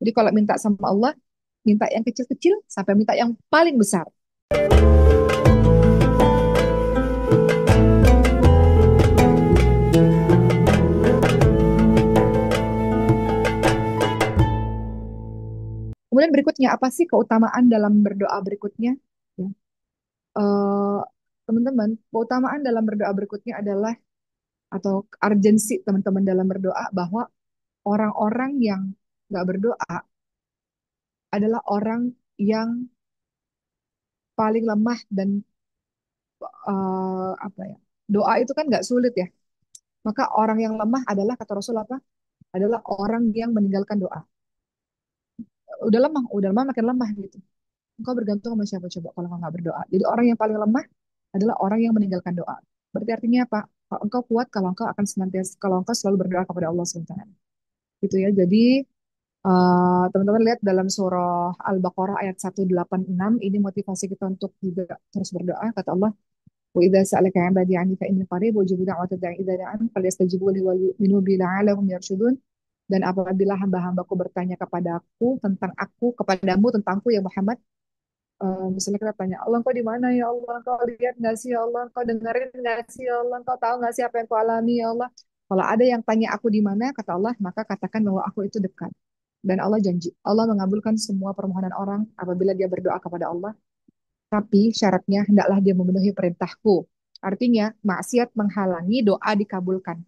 Jadi kalau minta sama Allah, minta yang kecil-kecil sampai minta yang paling besar. Kemudian berikutnya, apa sih keutamaan dalam berdoa berikutnya? Ya. Eh, Teman-teman, keutamaan dalam berdoa berikutnya adalah, atau urgensi teman-teman dalam berdoa, bahwa orang-orang yang nggak berdoa adalah orang yang paling lemah dan apa ya? Doa itu kan nggak sulit ya. Maka orang yang lemah adalah, kata Rasul apa? Adalah orang yang meninggalkan doa. Udah lemah makin lemah gitu. Engkau bergantung sama siapa coba kalau engkau nggak berdoa. Jadi orang yang paling lemah adalah orang yang meninggalkan doa. Berarti artinya apa? Kalau engkau kuat, kalau engkau akan senantiasa, kalau engkau selalu berdoa kepada Allah SWT. Gitu ya. Jadi teman-teman lihat dalam surah Al-Baqarah ayat 186, ini motivasi kita untuk juga terus berdoa. Kata Allah, wa idza sa'alaka 'ibadi 'anni fa inni qarib ujibu da'watad da'i idza da'an falyastajibu li wal yu'minu bi la'allahum yarshudun. Dan apabila hamba-hambaku bertanya kepadaku tentang aku, kepadamu tentangku ya Muhammad, misalnya kita tanya, Allah engkau di mana ya Allah, engkau lihat nggak sih ya Allah, engkau dengerin nggak sih ya Allah, engkau tahu nggak sih apa yang kau alami ya Allah. Kalau ada yang tanya aku di mana, kata Allah, maka katakan bahwa aku itu dekat. Dan Allah janji, Allah mengabulkan semua permohonan orang apabila dia berdoa kepada Allah. Tapi syaratnya hendaklah dia memenuhi perintahku. Artinya, maksiat menghalangi doa dikabulkan.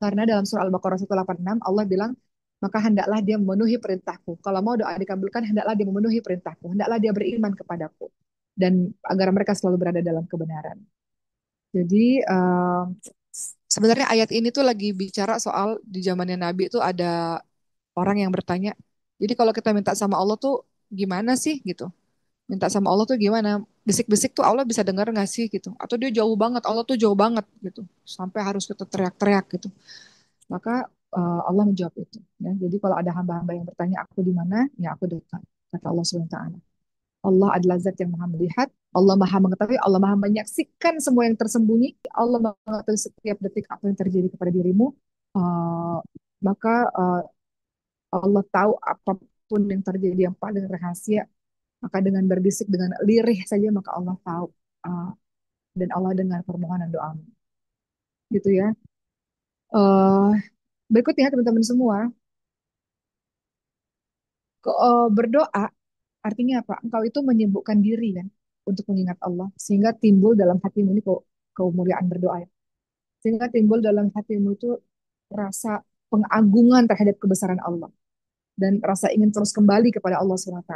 Karena dalam surah Al-Baqarah 186 Allah bilang, maka hendaklah dia memenuhi perintahku. Kalau mau doa dikabulkan, hendaklah dia memenuhi perintahku. Hendaklah dia beriman kepadaku. Dan agar mereka selalu berada dalam kebenaran. Jadi, sebenarnya ayat ini tuh lagi bicara soal di zamannya Nabi itu ada orang yang bertanya, jadi kalau kita minta sama Allah tuh gimana sih gitu? Minta sama Allah tuh gimana? Bisik-bisik tuh Allah bisa dengar nggak sih gitu? Atau dia jauh banget, Allah tuh jauh banget gitu. Sampai harus kita teriak-teriak gitu. Maka Allah menjawab itu. Ya. Jadi kalau ada hamba-hamba yang bertanya, aku di mana? Ya aku dekat. Kata Allah SWT. Allah adalah zat yang maha melihat, Allah maha mengetahui, Allah maha menyaksikan semua yang tersembunyi, Allah mengetahui setiap detik apa yang terjadi kepada dirimu. Uh, maka Allah tahu apapun yang terjadi yang paling rahasia, maka dengan berbisik, dengan lirih saja, maka Allah tahu. Uh, dan Allah dengar permohonan doamu. Gitu ya. Uh, Berikutnya teman-teman semua, berdoa artinya apa? Engkau itu menyibukkan diri kan untuk mengingat Allah, sehingga timbul dalam hatimu ini kemuliaan berdoa ya. Sehingga timbul dalam hatimu itu rasa pengagungan terhadap kebesaran Allah dan rasa ingin terus kembali kepada Allah SWT.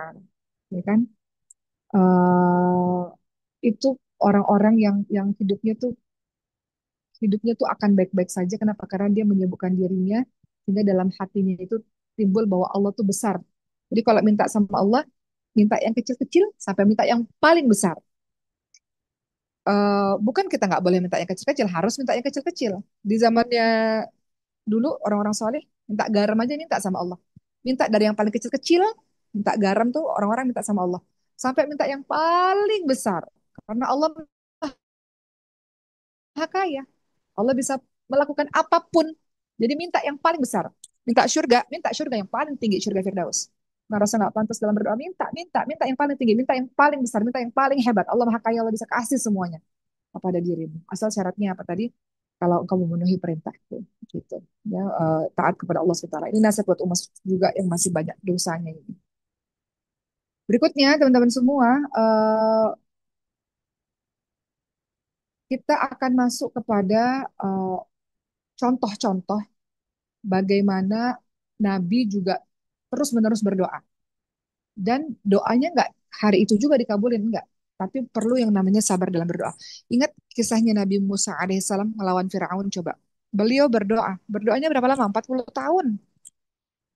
Ya kan? Eh, itu orang-orang yang hidupnya tuh akan baik-baik saja. Kenapa? Karena dia menyibukkan dirinya sehingga dalam hatinya itu timbul bahwa Allah tuh besar. Jadi kalau minta sama Allah, minta yang kecil-kecil sampai minta yang paling besar. Bukan kita nggak boleh minta yang kecil-kecil, harus minta yang kecil-kecil. Di zamannya dulu orang-orang soleh minta garam aja minta sama Allah. Minta dari yang paling kecil-kecil, minta garam tuh orang-orang minta sama Allah. Sampai minta yang paling besar. Karena Allah Maha Kaya. Allah bisa melakukan apapun. Jadi minta yang paling besar. Minta surga yang paling tinggi, surga Firdaus. Ngerasa nggak pantas dalam berdoa, minta yang paling tinggi, minta yang paling besar, minta yang paling hebat. Allah Maha Kaya, Allah bisa kasih semuanya kepada dirimu. Asal syaratnya apa tadi? Kalau engkau memenuhi perintahku, gitu. Ya, taat kepada Allah SWT. Ini nasihat buat umat juga yang masih banyak dosanya ini. Berikutnya, teman-teman semua, kita akan masuk kepada contoh-contoh bagaimana Nabi juga terus-menerus berdoa. Dan doanya nggak hari itu juga dikabulin, nggak. Tapi perlu yang namanya sabar dalam berdoa. Ingat kisahnya Nabi Musa alaihissalam melawan Firaun coba. Beliau berdoa. Berdoanya berapa lama? 40 tahun.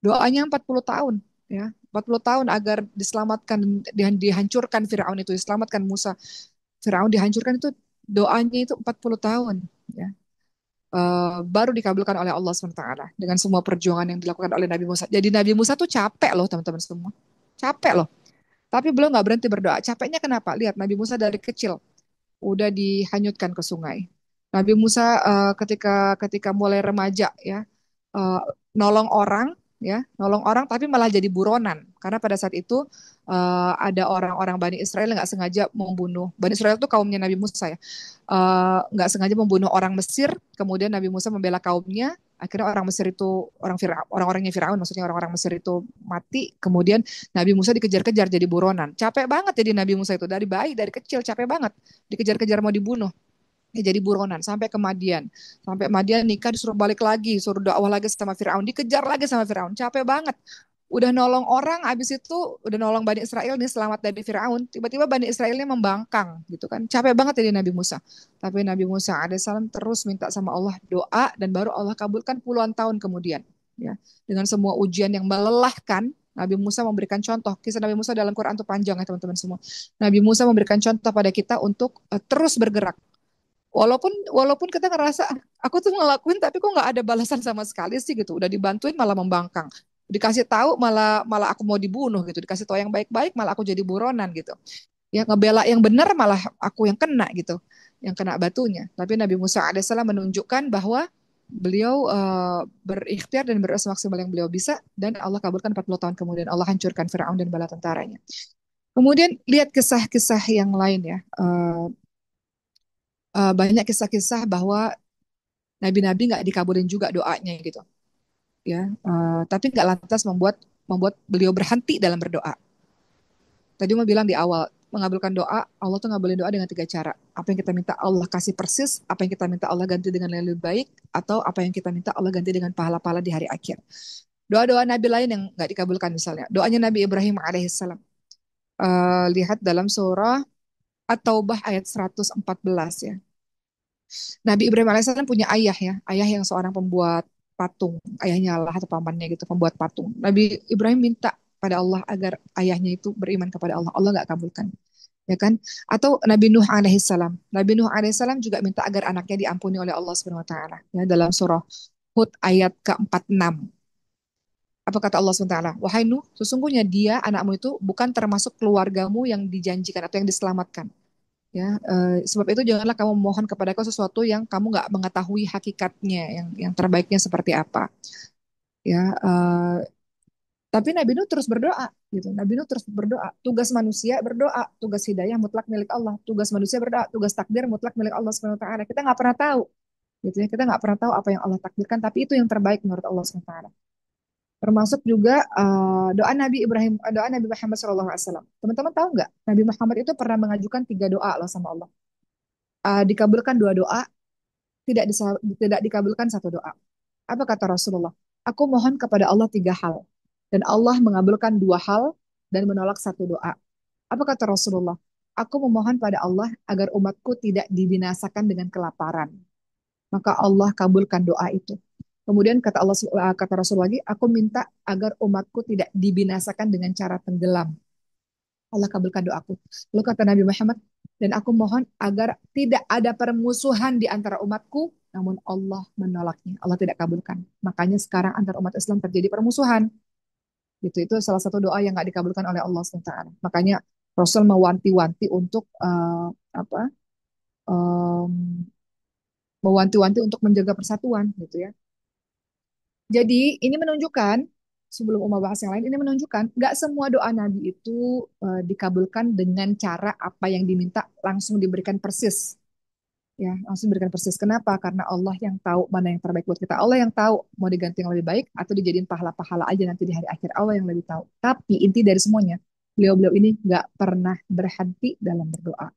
Doanya 40 tahun. Ya, 40 tahun agar diselamatkan, dihancurkan Firaun itu, diselamatkan Musa. Firaun dihancurkan itu doanya itu 40 tahun. Ya. Baru dikabulkan oleh Allah SWT dengan semua perjuangan yang dilakukan oleh Nabi Musa. Jadi Nabi Musa tuh capek loh teman-teman semua. Capek loh. Tapi belum nggak berhenti berdoa. Capeknya kenapa? Lihat Nabi Musa dari kecil udah dihanyutkan ke sungai. Nabi Musa ketika ketika mulai remaja ya, eh, nolong orang. ya, nolong orang tapi malah jadi buronan. Karena pada saat itu ada orang-orang Bani Israel yang nggak sengaja membunuh. Bani Israel itu kaumnya Nabi Musa ya. Nggak sengaja membunuh orang Mesir, kemudian Nabi Musa membela kaumnya. Akhirnya orang Mesir itu orang-orangnya Firaun, maksudnya orang-orang Mesir itu mati. Kemudian Nabi Musa dikejar-kejar jadi buronan. Capek banget jadi Nabi Musa itu dari bayi, dari kecil capek banget dikejar-kejar mau dibunuh. Ya, jadi buronan sampai ke Madian. Sampai Madian nikah disuruh balik lagi, suruh dakwah lagi sama Firaun, dikejar lagi sama Firaun. Capek banget. Udah nolong orang, habis itu udah nolong Bani Israel nih selamat dari Firaun. Tiba-tiba Bani Israelnya membangkang gitu kan. Capek banget jadi Nabi Musa. Tapi Nabi Musa alaihissalam terus minta sama Allah doa dan baru Allah kabulkan puluhan tahun kemudian. Ya, dengan semua ujian yang melelahkan, Nabi Musa memberikan contoh. Kisah Nabi Musa dalam Quran itu panjang ya teman-teman semua. Nabi Musa memberikan contoh pada kita untuk terus bergerak. Walaupun walaupun kita ngerasa aku tuh ngelakuin tapi kok nggak ada balasan sama sekali sih gitu. Udah dibantuin malah membangkang. Dikasih tahu malah malah aku mau dibunuh gitu. Dikasih tahu yang baik-baik malah aku jadi buronan gitu. Ya ngebela yang benar malah aku yang kena gitu. Yang kena batunya. Tapi Nabi Musa alaihissalam menunjukkan bahwa beliau berikhtiar dan semaksimal yang beliau bisa dan Allah kabulkan 40 tahun kemudian Allah hancurkan Firaun dan bala tentaranya. Kemudian lihat kisah-kisah yang lain ya. Banyak kisah-kisah bahwa nabi-nabi nggak dikabulin juga doanya gitu ya. Tapi nggak lantas membuat membuat beliau berhenti dalam berdoa. Tadi mau bilang di awal mengabulkan doa, Allah tuh ngabulin doa dengan tiga cara. Apa yang kita minta Allah kasih persis, apa yang kita minta Allah ganti dengan yang lebih baik, atau apa yang kita minta Allah ganti dengan pahala-pahala di hari akhir. Doa-doa Nabi lain yang nggak dikabulkan misalnya, doanya Nabi Ibrahim alaihissalam. Lihat dalam surah At-Taubah ayat 114 ya. Nabi Ibrahim alaihissalam punya ayah ya, ayah yang seorang pembuat patung, ayahnya Allah atau pamannya gitu, pembuat patung. Nabi Ibrahim minta pada Allah agar ayahnya itu beriman kepada Allah. Allah nggak kabulkan, ya kan? Atau Nabi Nuh alaihissalam. Nabi Nuh alaihissalam juga minta agar anaknya diampuni oleh Allah Subhanahu Wa Taala. Ya, dalam surah Hud ayat ke-46. Apa kata Allah SWT? Wahai Nuh, sesungguhnya dia, anakmu itu bukan termasuk keluargamu yang dijanjikan atau yang diselamatkan. Ya, sebab itu janganlah kamu memohon kepadaku sesuatu yang kamu nggak mengetahui hakikatnya, yang terbaiknya seperti apa. Ya, tapi Nabi Nuh terus berdoa, gitu. Nabi Nuh terus berdoa. Tugas manusia berdoa, tugas hidayah mutlak milik Allah. Tugas manusia berdoa, tugas takdir mutlak milik Allah Subhanahu Wa Taala. Kita nggak pernah tahu, gitu ya. Kita nggak pernah tahu apa yang Allah takdirkan, tapi itu yang terbaik menurut Allah Subhanahu Wa Taala. Termasuk juga doa Nabi Ibrahim, doa Nabi Muhammad SAW. Teman-teman tahu nggak? Nabi Muhammad itu pernah mengajukan 3 doa loh sama Allah. Dikabulkan 2 doa, tidak dikabulkan 1 doa. Apa kata Rasulullah? Aku mohon kepada Allah 3 hal. Dan Allah mengabulkan 2 hal dan menolak 1 doa. Apa kata Rasulullah? Aku memohon pada Allah agar umatku tidak dibinasakan dengan kelaparan. Maka Allah kabulkan doa itu. Kemudian kata Rasul lagi, aku minta agar umatku tidak dibinasakan dengan cara tenggelam. Allah kabulkan doaku. Lalu kata Nabi Muhammad, dan aku mohon agar tidak ada permusuhan di antara umatku, namun Allah menolaknya. Allah tidak kabulkan. Makanya sekarang antar umat Islam terjadi permusuhan. Gitu. Itu salah satu doa yang nggak dikabulkan oleh Allah SWT. Makanya Rasul mewanti-wanti untuk apa? em, mewanti-wanti untuk menjaga persatuan, gitu ya. Jadi ini menunjukkan sebelum Uma bahas yang lain, ini menunjukkan nggak semua doa Nabi itu dikabulkan dengan cara apa yang diminta langsung diberikan persis, ya langsung diberikan persis. Kenapa? Karena Allah yang tahu mana yang terbaik buat kita. Allah yang tahu mau diganti yang lebih baik atau dijadiin pahala-pahala aja nanti di hari akhir. Allah yang lebih tahu. Tapi inti dari semuanya, beliau-beliau ini nggak pernah berhenti dalam berdoa.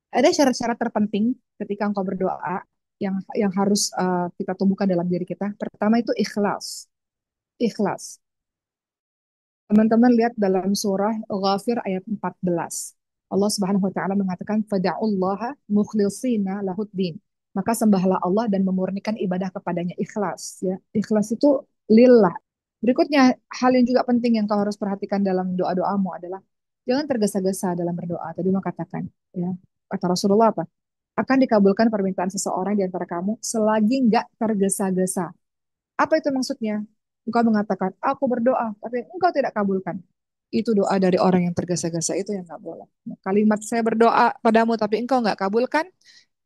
Ada syarat-syarat terpenting ketika engkau berdoa yang harus kita tumbuhkan dalam diri kita. Pertama itu ikhlas. Ikhlas. Teman-teman lihat dalam surah Ghafir ayat 14. Allah Subhanahu wa taala mengatakan fada'ullaha mukhlishina lahuddin. Maka sembahlah Allah dan memurnikan ibadah kepadanya ikhlas ya. Ikhlas itu lillah. Berikutnya hal yang juga penting yang kau harus perhatikan dalam doa-doamu adalah jangan tergesa-gesa dalam berdoa. Tadi mau katakan ya. Kata Rasulullah apa? Akan dikabulkan permintaan seseorang di antara kamu selagi nggak tergesa-gesa. Apa itu maksudnya? Engkau mengatakan, aku berdoa, tapi engkau tidak kabulkan. Itu doa dari orang yang tergesa-gesa, itu yang nggak boleh. Kalimat saya berdoa padamu, tapi engkau nggak kabulkan,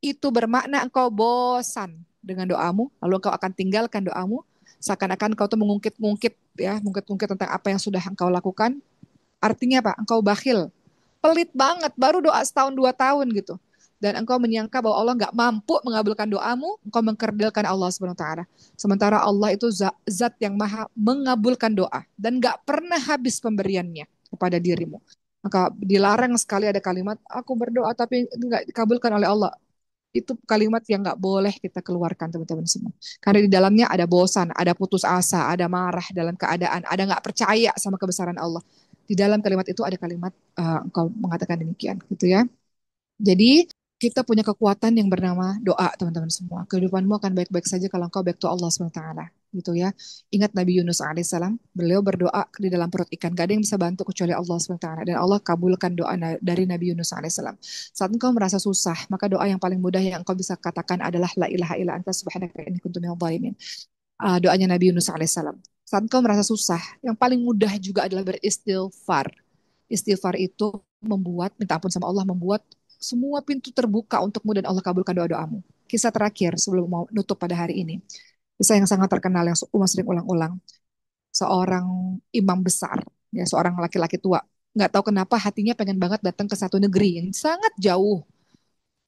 itu bermakna engkau bosan dengan doamu, lalu engkau akan tinggalkan doamu, Seakan-akan kau tuh mengungkit-ungkit ya, mengungkit-ungkit tentang apa yang sudah engkau lakukan. Artinya apa? Engkau bakhil, pelit banget, baru doa setahun 2 tahun gitu. Dan engkau menyangka bahwa Allah nggak mampu mengabulkan doamu, engkau mengkerdilkan Allah Subhanahu Wa Taala. Sementara Allah itu zat yang maha mengabulkan doa dan nggak pernah habis pemberiannya kepada dirimu. Maka dilarang sekali ada kalimat, aku berdoa tapi nggak dikabulkan oleh Allah. Itu kalimat yang nggak boleh kita keluarkan teman-teman semua. Karena di dalamnya ada bosan, ada putus asa, ada marah dalam keadaan, ada nggak percaya sama kebesaran Allah. Di dalam kalimat itu ada kalimat engkau mengatakan demikian, gitu ya. Jadi kita punya kekuatan yang bernama doa, teman-teman semua. Kehidupanmu akan baik-baik saja kalau engkau back to Allah SWT. Gitu ya. Ingat Nabi Yunus alaihissalam, beliau berdoa di dalam perut ikan. Gak ada yang bisa bantu kecuali Allah SWT. Dan Allah kabulkan doa dari Nabi Yunus alaihissalam. Saat engkau merasa susah, maka doa yang paling mudah yang engkau bisa katakan adalah La ilaha illa anta subhanaka inni kuntu minadh dhalimin. Doanya Nabi Yunus alaihissalam. Saat engkau merasa susah, yang paling mudah juga adalah beristighfar. Istighfar itu membuat, minta ampun sama Allah, membuat semua pintu terbuka untukmu dan Allah kabulkan doa-doamu. Kisah terakhir sebelum mau nutup pada hari ini. Kisah yang sangat terkenal yang Umar sering ulang-ulang. Seorang imam besar, ya seorang laki-laki tua. Nggak tahu kenapa hatinya pengen banget datang ke satu negeri yang sangat jauh.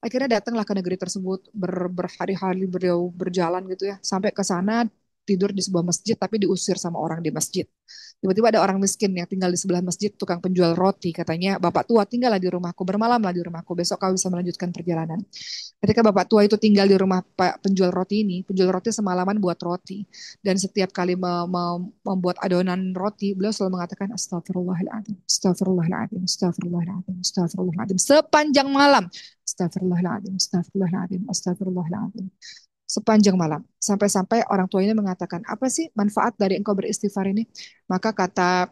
Akhirnya datanglah ke negeri tersebut, berhari-hari beliau berjalan gitu ya. Sampai ke sana tidur di sebuah masjid tapi diusir sama orang di masjid. Tiba-tiba ada orang miskin yang tinggal di sebelah masjid, tukang penjual roti. Katanya, Bapak tua tinggallah di rumahku, bermalamlah di rumahku, besok kau bisa melanjutkan perjalanan. Ketika bapak tua itu tinggal di rumah penjual roti ini, penjual roti semalaman buat roti. Dan setiap kali membuat adonan roti, beliau selalu mengatakan, Astagfirullahaladzim, Astagfirullahaladzim, Astagfirullahaladzim, Astagfirullahaladzim. Sepanjang malam, Astagfirullahaladzim, Astagfirullahaladzim, Astagfirullahaladzim. Sepanjang malam. Sampai-sampai orang tua ini mengatakan, apa sih manfaat dari engkau beristighfar ini? Maka kata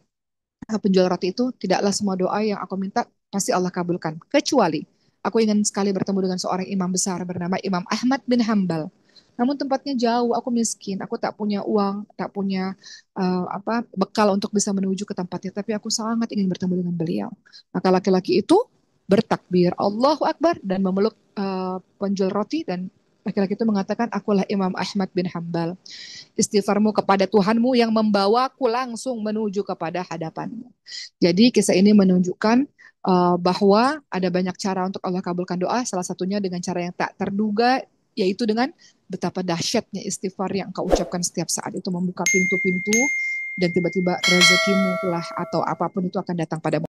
penjual roti itu, tidaklah semua doa yang aku minta pasti Allah kabulkan. Kecuali aku ingin sekali bertemu dengan seorang imam besar bernama Imam Ahmad bin Hambal. Namun tempatnya jauh, aku miskin, aku tak punya uang, tak punya bekal untuk bisa menuju ke tempatnya, tapi aku sangat ingin bertemu dengan beliau. Maka laki-laki itu bertakbir Allahu Akbar dan memeluk penjual roti dan laki-laki itu mengatakan, akulah Imam Ahmad bin Hambal. Istighfarmu kepada Tuhanmu yang membawaku langsung menuju kepada hadapanmu. Jadi kisah ini menunjukkan bahwa ada banyak cara untuk Allah kabulkan doa. Salah satunya dengan cara yang tak terduga, yaitu dengan betapa dahsyatnya istighfar yang engkau ucapkan setiap saat itu membuka pintu-pintu dan tiba-tiba rezekimu lah atau apapun itu akan datang padamu.